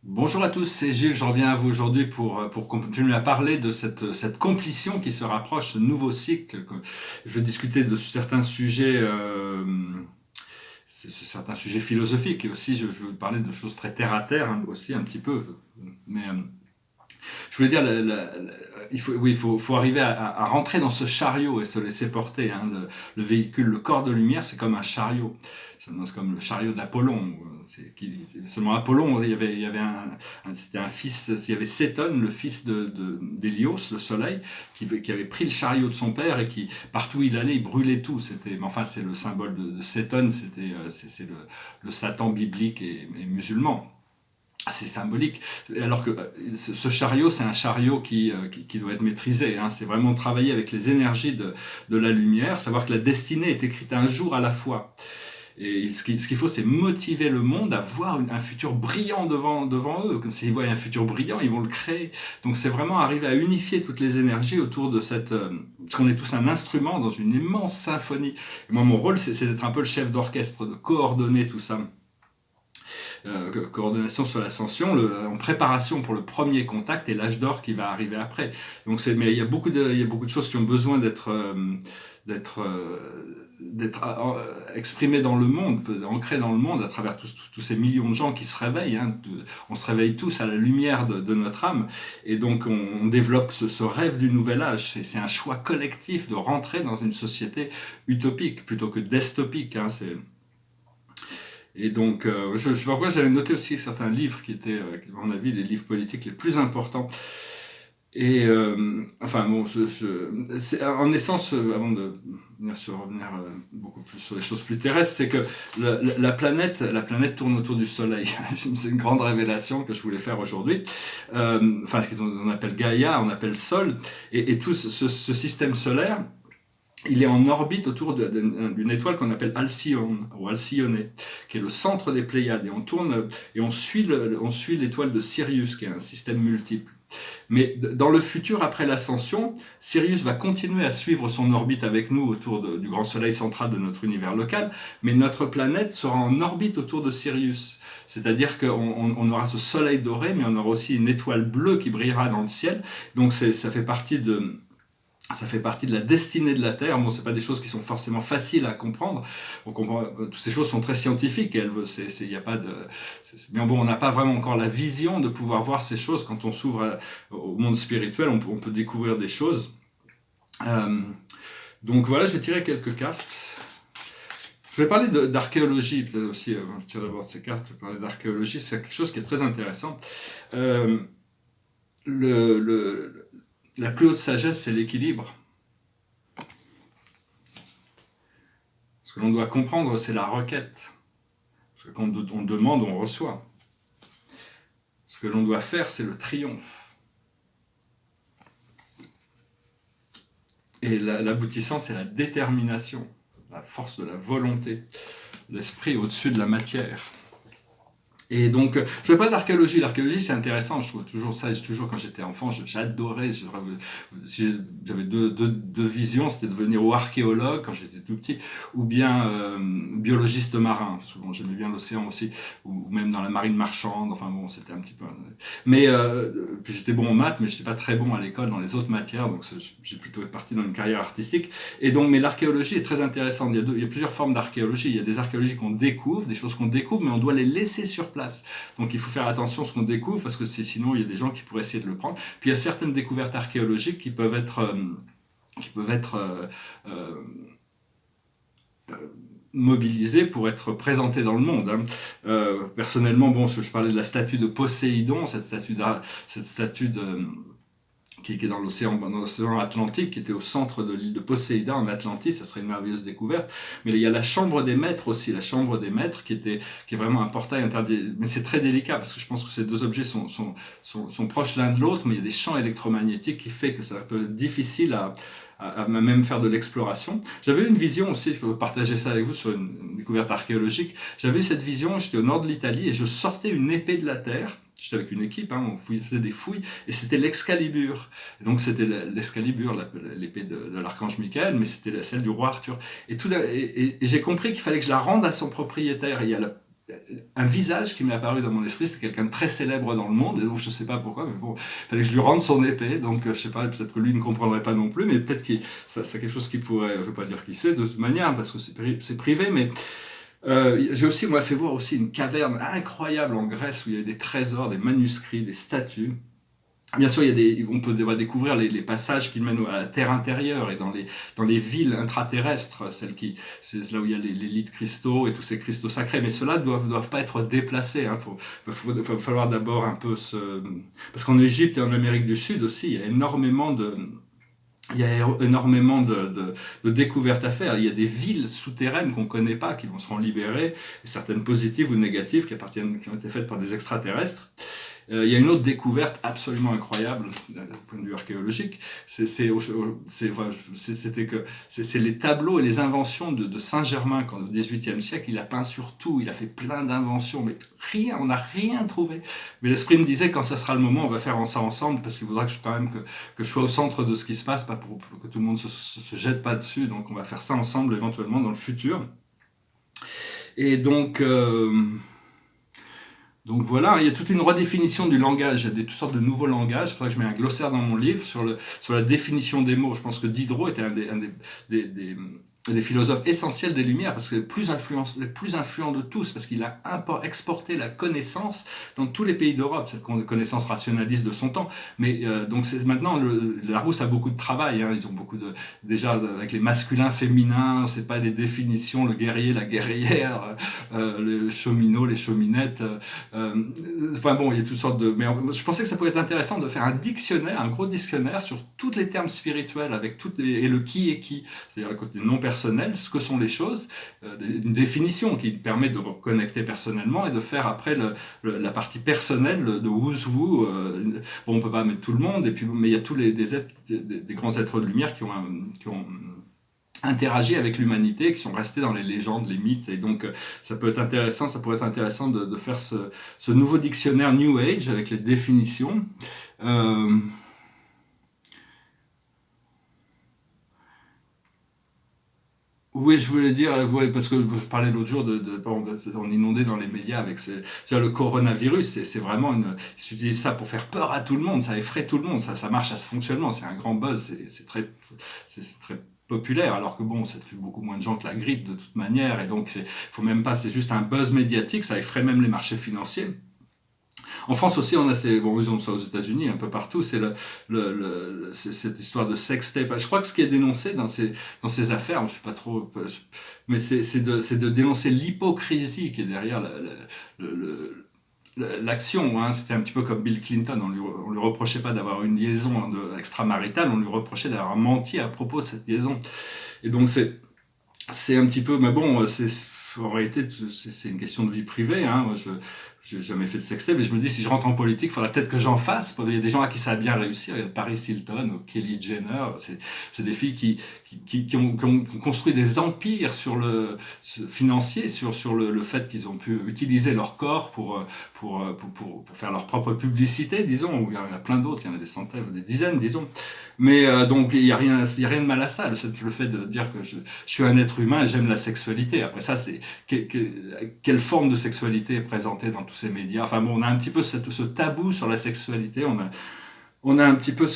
Bonjour à tous, c'est Gilles, je reviens à vous aujourd'hui pour continuer à parler de cette complétion qui se rapproche, ce nouveau cycle. Je vais discuter de certains sujets, certains sujets philosophiques et aussi je vais vous parler de choses très terre à terre hein, aussi un petit peu. Mais je voulais dire, il faut, oui, faut arriver à rentrer dans ce chariot et se laisser porter. Hein. Le véhicule, le corps de lumière, c'est comme un chariot. C'est comme le chariot d'Apollon. Seulement Apollon, il y avait c'était un fils, il y avait Cétone, le fils d'Hélios, le soleil, qui avait pris le chariot de son père et qui, partout où il allait, il brûlait tout. Mais enfin, c'est le symbole de Cétone, c'est le Satan biblique et musulman. C'est symbolique. Alors que ce chariot, c'est un chariot qui doit être maîtrisé. Hein. C'est vraiment travailler avec les énergies de la lumière, savoir que la destinée est écrite un jour à la fois. Et ce qu'il faut, c'est motiver le monde à voir un futur brillant devant eux. Comme s'ils voient un futur brillant, ils vont le créer. Donc c'est vraiment arriver à unifier toutes les énergies autour de parce qu'on est tous un instrument dans une immense symphonie. Et moi, mon rôle, c'est d'être un peu le chef d'orchestre, de coordonner tout ça. Coordination sur l'ascension, en préparation pour le premier contact et l'âge d'or qui va arriver après. Donc mais il y a beaucoup de choses qui ont besoin d'être exprimées dans le monde, ancrées dans le monde à travers tous ces millions de gens qui se réveillent. Hein. On se réveille tous à la lumière de notre âme et donc on développe ce rêve du nouvel âge. C'est un choix collectif de rentrer dans une société utopique plutôt que dystopique. Hein. Et donc, je ne sais pas pourquoi j'avais noté aussi certains livres qui étaient, à mon avis, les livres politiques les plus importants. Et enfin, bon, en essence, avant de revenir beaucoup plus sur les choses plus terrestres, c'est que la planète tourne autour du Soleil. C'est une grande révélation que je voulais faire aujourd'hui. Enfin, ce qu'on appelle Gaïa, on appelle Sol, et tout ce système solaire, il est en orbite autour d'une étoile qu'on appelle Alcyone, ou Alcyone, qui est le centre des Pléiades. Et on tourne et on suit l'étoile de Sirius, qui est un système multiple. Mais dans le futur, après l'ascension, Sirius va continuer à suivre son orbite avec nous autour du grand soleil central de notre univers local, mais notre planète sera en orbite autour de Sirius. C'est-à-dire qu'on aura ce soleil doré, mais on aura aussi une étoile bleue qui brillera dans le ciel. Donc ça fait partie de la destinée de la Terre. Bon, c'est pas des choses qui sont forcément faciles à comprendre. On comprend, toutes ces choses sont très scientifiques. Y a pas de, mais bon, on n'a pas vraiment encore la vision de pouvoir voir ces choses. Quand on s'ouvre au monde spirituel, on peut découvrir des choses. Donc voilà, je vais tirer quelques cartes. Je vais parler d'archéologie, peut-être aussi, avant je tire d'abord ces cartes, je vais parler d'archéologie, c'est quelque chose qui est très intéressant. La plus haute sagesse, c'est l'équilibre. Ce que l'on doit comprendre, c'est la requête. Parce que quand on demande, on reçoit. Ce que l'on doit faire, c'est le triomphe. Et l'aboutissant, c'est la détermination, la force de la volonté, l'esprit au-dessus de la matière. Et donc, je ne fais pas d'archéologie. L'archéologie, c'est intéressant. Je trouve toujours ça. Toujours, quand j'étais enfant, j'adorais. Si j'avais deux visions, c'était de devenir ou archéologue quand j'étais tout petit, ou bien biologiste marin. Parce que bon, j'aimais bien l'océan aussi, ou même dans la marine marchande. Enfin bon, c'était un petit peu. Mais puis j'étais bon en maths, mais j'étais pas très bon à l'école dans les autres matières. Donc j'ai plutôt parti dans une carrière artistique. Et donc, mais l'archéologie est très intéressante. Il y a plusieurs formes d'archéologie. Il y a des archéologies qu'on découvre, des choses qu'on découvre, mais on doit les laisser sur place. Donc il faut faire attention à ce qu'on découvre parce que sinon il y a des gens qui pourraient essayer de le prendre. Puis il y a certaines découvertes archéologiques qui peuvent être mobilisées pour être présentées dans le monde. Hein. Personnellement, bon, je parlais de la statue de Poséidon, cette statue qui est dans l'océan Atlantique, qui était au centre de l'île de Poséida en Atlantis. Ça serait une merveilleuse découverte. Mais il y a la chambre des maîtres aussi, la chambre des maîtres qui est vraiment un portail interdit. Mais c'est très délicat parce que je pense que ces deux objets sont proches l'un de l'autre, mais il y a des champs électromagnétiques qui fait que ça peut être difficile à même faire de l'exploration. J'avais eu une vision aussi, je peux partager ça avec vous sur une découverte archéologique. J'avais eu cette vision, j'étais au nord de l'Italie et je sortais une épée de la terre. J'étais avec une équipe, hein, on faisait des fouilles, et c'était l'Excalibur. Et donc c'était l'Excalibur, l'épée de l'archange Michael, mais c'était celle du roi Arthur. Et j'ai compris qu'il fallait que je la rende à son propriétaire. Il y a un visage qui m'est apparu dans mon esprit, c'est quelqu'un de très célèbre dans le monde, et donc je sais pas pourquoi, mais bon, il fallait que je lui rende son épée, donc je sais pas, peut-être que lui ne comprendrait pas non plus, mais peut-être que c'est quelque chose qui pourrait, je veux pas dire qui sait de toute manière, parce que c'est privé, mais j'ai aussi, moi, fait voir aussi une caverne incroyable en Grèce où il y a des trésors, des manuscrits, des statues. Bien sûr, on peut découvrir les passages qui mènent à la terre intérieure et dans les villes intraterrestres, c'est là où il y a les lits de cristaux et tous ces cristaux sacrés. Mais ceux-là doivent pas être déplacés. Hein. Va falloir d'abord un peu parce qu'en Égypte et en Amérique du Sud aussi, il y a énormément de découvertes à faire. Il y a des villes souterraines qu'on ne connaît pas, qui seront libérées, et certaines positives ou négatives qui ont été faites par des extraterrestres. Il y a une autre découverte absolument incroyable d'un point de vue archéologique, c'est les tableaux et les inventions de Saint-Germain quand au XVIIIe siècle, il a peint sur tout, il a fait plein d'inventions, mais on n'a rien trouvé. Mais l'esprit me disait, quand ça sera le moment, on va faire ça ensemble, parce qu'il faudra quand même que je sois au centre de ce qui se passe, pas pour que tout le monde se jette pas dessus, donc on va faire ça ensemble éventuellement dans le futur. Et donc voilà, il y a toute une redéfinition du langage, il y a toutes sortes de nouveaux langages, c'est pour ça que je mets un glossaire dans mon livre sur la définition des mots. Je pense que Diderot était un des philosophes essentiels des Lumières, parce que les plus influents de tous, parce qu'il a exporté la connaissance dans tous les pays d'Europe, cette connaissance rationaliste de son temps. Mais donc maintenant, Larousse a beaucoup de travail, hein, ils ont déjà avec les masculins, féminins, c'est pas les définitions, le guerrier, la guerrière, le cheminot, les cheminettes, enfin bon, il y a toutes sortes de... Mais je pensais que ça pourrait être intéressant de faire un dictionnaire, un gros dictionnaire sur tous les termes spirituels, avec et le qui est qui, c'est-à-dire le côté non personnel, ce que sont les choses, une définition qui permet de reconnecter personnellement et de faire après la partie personnelle de who's who. Bon, on peut pas mettre tout le monde, mais il y a tous des grands êtres de lumière qui ont interagi avec l'humanité, qui sont restés dans les légendes, les mythes, et donc ça pourrait être intéressant de faire ce nouveau dictionnaire New Age avec les définitions. Oui, je voulais dire, ouais, parce que je parlais l'autre jour on est inondé dans les médias avec le coronavirus, c'est vraiment ils utilisent ça pour faire peur à tout le monde, ça effraie tout le monde, ça marche à ce fonctionnement, c'est un grand buzz, c'est très populaire, alors que bon, ça tue beaucoup moins de gens que la grippe de toute manière, et donc faut même pas, c'est juste un buzz médiatique, ça effraie même les marchés financiers. En France aussi, on a ils ont ça aux États-Unis, un peu partout, c'est cette histoire de sextape. Je crois que ce qui est dénoncé dans ces affaires, je suis pas trop, mais c'est de dénoncer l'hypocrisie qui est derrière l'action. Hein. C'était un petit peu comme Bill Clinton, on lui reprochait pas d'avoir une liaison extramaritale, on lui reprochait d'avoir menti à propos de cette liaison. Et donc c'est un petit peu, mais bon, en réalité, c'est une question de vie privée. Hein. Moi, j'ai jamais fait de sextape, mais je me dis, si je rentre en politique, il faudrait peut-être que j'en fasse. Il y a des gens à qui ça a bien réussi. Il y a Paris Hilton ou Kelly Jenner. C'est des filles qui ont construit des empires financiers sur le fait qu'ils ont pu utiliser leur corps pour faire leur propre publicité, disons. Ou il y en a plein d'autres, il y en a des centaines ou des dizaines, disons. Mais donc il y a rien de mal à ça. Le fait de dire que je suis un être humain et j'aime la sexualité. Après ça, c'est quelle forme de sexualité est présentée dans tous ces médias. Enfin bon, on a un petit peu ce tabou sur la sexualité. On a un petit peu à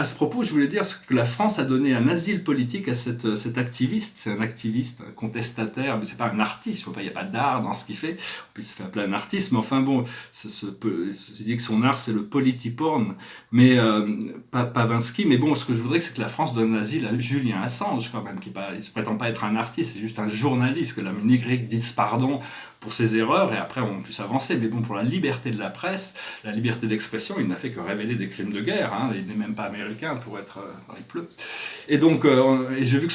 ce propos, je voulais dire que la France a donné un asile politique à cet activiste. C'est un activiste contestataire, mais c'est pas un artiste. Il n'y a pas d'art dans ce qu'il fait. On peut se faire appeler un artiste, mais enfin bon, c'est dit que son art c'est le politiporn, mais pas Pavinsky. Mais bon, ce que je voudrais, c'est que la France donne asile à Julian Assange quand même, il se prétend pas être un artiste, c'est juste un journaliste, que la Y dise pardon pour ses erreurs, et après on puisse avancer. Mais bon, pour la liberté de la presse, la liberté d'expression, il n'a fait que révéler des crimes de guerre. Hein. Il n'est même pas américain pour être dans les pleux. Et donc, j'ai vu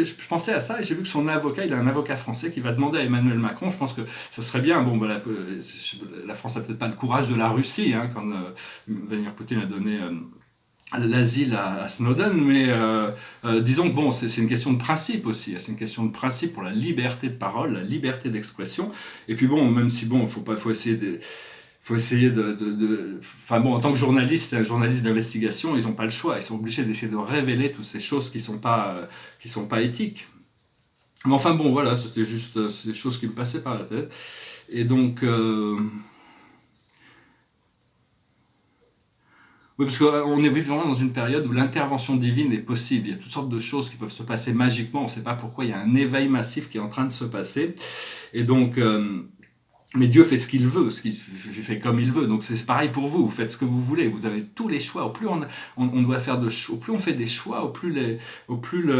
je pensais à ça, et j'ai vu que son avocat, il a un avocat français qui va demander à Emmanuel Macron. Je pense que ça serait bien. Bon, la France n'a peut-être pas le courage de la Russie, hein, quand Vladimir Poutine a donné l'asile à Snowden, mais disons que bon, c'est une question de principe aussi. C'est une question de principe pour la liberté de parole, la liberté d'expression. Et puis bon, même si bon, faut essayer enfin bon, en tant que journaliste, c'est un journaliste d'investigation, ils n'ont pas le choix. Ils sont obligés d'essayer de révéler toutes ces choses qui sont pas éthiques. Mais enfin bon, voilà, c'était juste c'est des choses qui me passaient par la tête. Et donc, oui, parce qu'on est vraiment dans une période où l'intervention divine est possible. Il y a toutes sortes de choses qui peuvent se passer magiquement. On ne sait pas pourquoi. Il y a un éveil massif qui est en train de se passer. Et donc, mais Dieu fait ce qu'il veut, ce qu'il fait comme il veut. Donc c'est pareil pour vous. Vous faites ce que vous voulez. Vous avez tous les choix. Au plus on doit faire de choix, au plus on fait des choix, au plus au plus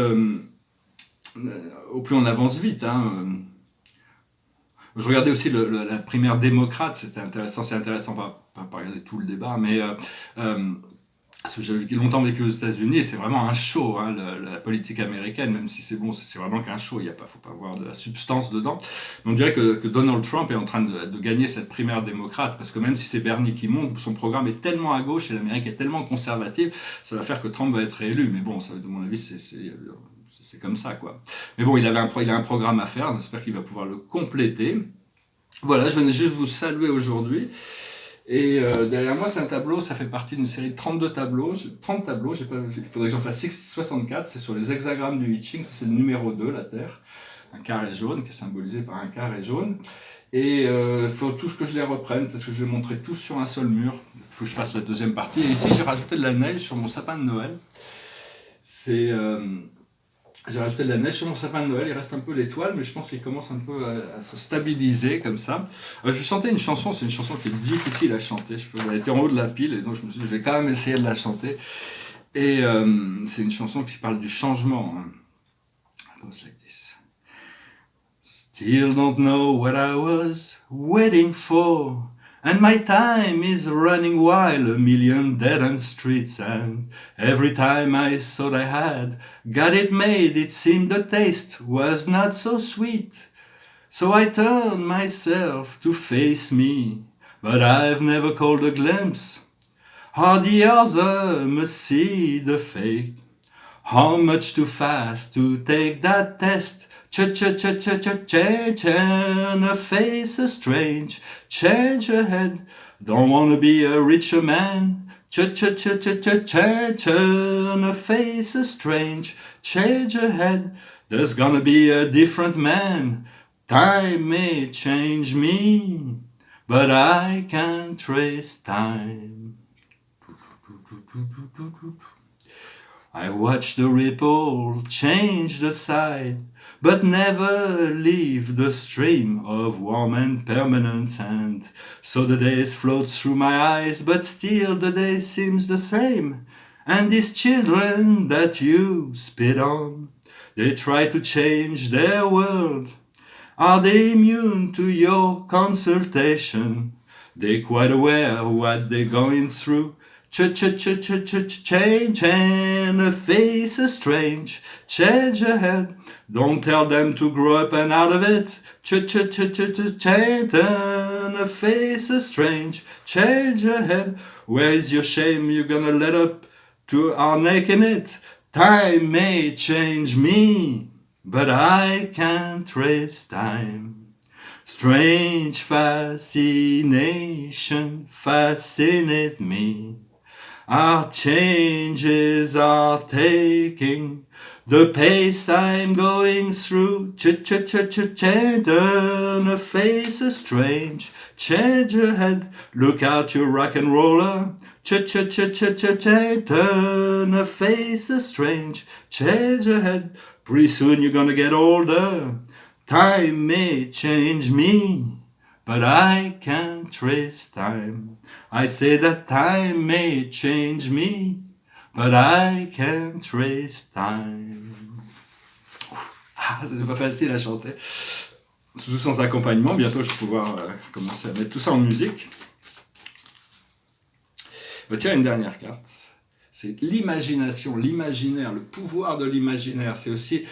on avance vite. Hein. Je regardais aussi la primaire démocrate, c'était intéressant, c'est intéressant, pas regarder tout le débat, mais parce que j'ai longtemps vécu aux États-Unis et c'est vraiment un show, hein, la politique américaine, même si c'est bon, c'est vraiment qu'un show, faut pas avoir de la substance dedans. Mais on dirait que Donald Trump est en train de gagner cette primaire démocrate, parce que même si c'est Bernie qui monte, son programme est tellement à gauche et l'Amérique est tellement conservative, ça va faire que Trump va être réélu. Mais bon, ça, de mon avis, c'est comme ça, quoi. Mais bon, il a un programme à faire, j'espère qu'il va pouvoir le compléter. Voilà, je venais juste vous saluer aujourd'hui. Et derrière moi, c'est un tableau, ça fait partie d'une série de 32 tableaux. J'ai 30 tableaux, il faudrait que j'en fasse 64, c'est sur les hexagrammes du I Ching, ça c'est le numéro 2, la Terre. Un carré jaune qui est symbolisé par un carré jaune. Et il faut tous que je les reprenne, parce que je vais montrer tous sur un seul mur. Il faut que je fasse la deuxième partie. Et ici, j'ai rajouté de la neige sur mon sapin de Noël. J'ai rajouté de la neige sur mon sapin de Noël, il reste un peu l'étoile, mais je pense qu'il commence un peu à se stabiliser comme ça. Je vais chanter une chanson, c'est une chanson qui est difficile à chanter. Elle était en haut de la pile, et donc je me suis dit, je vais quand même essayer de la chanter. Et c'est une chanson qui parle du changement. It goes like this. Still don't know what I was waiting for. And my time is running wild, a million dead-end streets, and every time I thought I had got it made, it seemed the taste was not so sweet. So I turned myself to face me, but I've never called a glimpse. How the other must see the fake. How much too fast to take that test? Turn a face a strange, change ahead. Don't wanna be a richer man. Turn a face a strange, change ahead. There's gonna be a different man. Time may change me, but I can't trace time. I watch the ripple change the side, but never leave the stream of warm and permanent sand. So the days float through my eyes, but still the day seems the same. And these children that you spit on, they try to change their world. Are they immune to your consultation? They're quite aware of what they're going through. Change and a face is strange. Change ahead. Don't tell them to grow up and out of it. Change and a face is strange. Change ahead. Where is your shame? You're gonna let up to our neck in it. Time may change me, but I can't trace time. Strange fascination fascinate me. Our changes are taking the pace I'm going through. Turn a face is strange. Change ahead. Look out, you rock and roller. Turn a face is strange. Change ahead. Pretty soon you're gonna get older. Time may change me, but I can't trace time. I say that time may change me, but I can't trace time. C'est pas facile à chanter, surtout sans accompagnement. Bientôt, je vais pouvoir commencer à mettre tout ça en musique. Tiens, une dernière carte. C'est l'imagination, l'imaginaire, le pouvoir de l'imaginaire. C'est aussi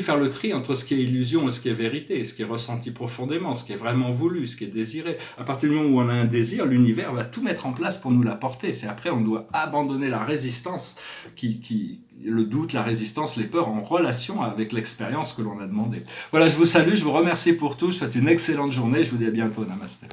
faire le tri entre ce qui est illusion et ce qui est vérité, ce qui est ressenti profondément, ce qui est vraiment voulu, ce qui est désiré. À partir du moment où on a un désir, l'univers va tout mettre en place pour nous l'apporter. C'est après, on doit abandonner la résistance, le doute, la résistance, les peurs en relation avec l'expérience que l'on a demandée. Voilà, je vous salue, je vous remercie pour tout. Je vous souhaite une excellente journée. Je vous dis à bientôt. Namasté.